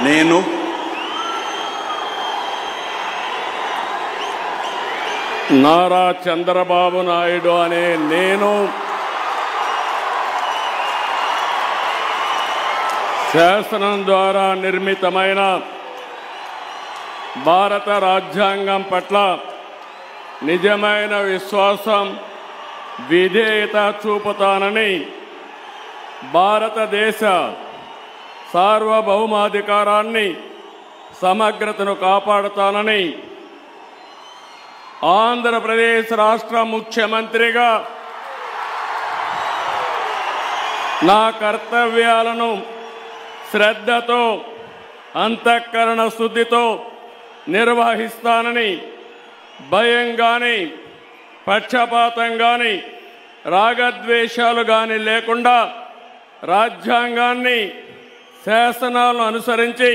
నేను నారా చంద్రబాబు నాయుడు అనే నేను శాసనం ద్వారా నిర్మితమైన భారత రాజ్యాంగం పట్ల నిజమైన విశ్వాసం విధేయత చూపుతానని భారతదేశ సార్వభౌమాధికారాన్ని సమగ్రతను కాపాడుతానని ఆంధ్రప్రదేశ్ రాష్ట్ర ముఖ్యమంత్రిగా నా కర్తవ్యాలను శ్రద్ధతో అంతఃకరణ శుద్ధితో నిర్వహిస్తానని భయం గాని పక్షపాతం గాని రాగద్వేషాలు గాని లేకుండా రాజ్యాంగాన్ని శాసనాలను అనుసరించి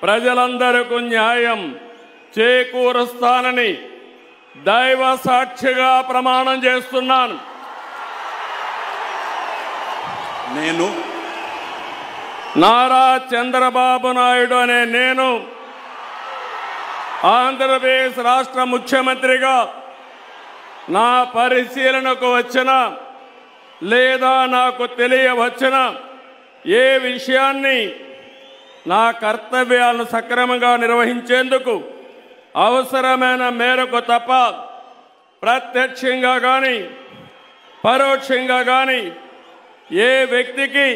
ప్రజలందరికీ న్యాయం చేకూరుస్తానని దైవ సాక్షిగా ప్రమాణం చేస్తున్నాను. నేను నారా చంద్రబాబు నాయుడు అనే నేను ఆంధ్రప్రదేశ్ రాష్ట్ర ముఖ్యమంత్రిగా నా పరిశీలనకు వచ్చిన లేదా నాకు తెలియవచ్చిన ఏ విషయాన్ని నా కర్తవ్యాలను సక్రమంగా నిర్వహించేందుకు అవసరమైన మేరకు తప్ప ప్రత్యక్షంగా కానీ పరోక్షంగా కానీ ఏ వ్యక్తికి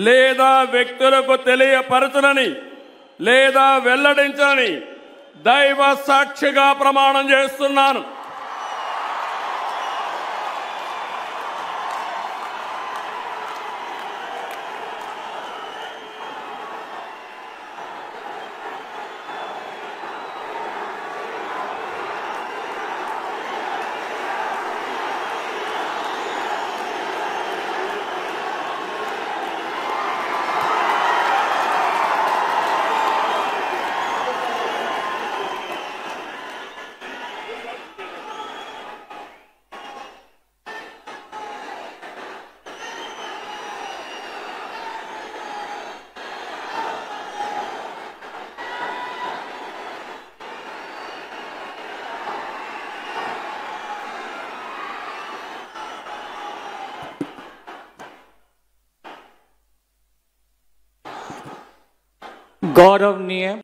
లేదా వ్యక్తులకు తెలియపరచునని లేదా వెల్లడించని దైవ సాక్షిగా ప్రమాణం చేస్తున్నాను. गौरवनीय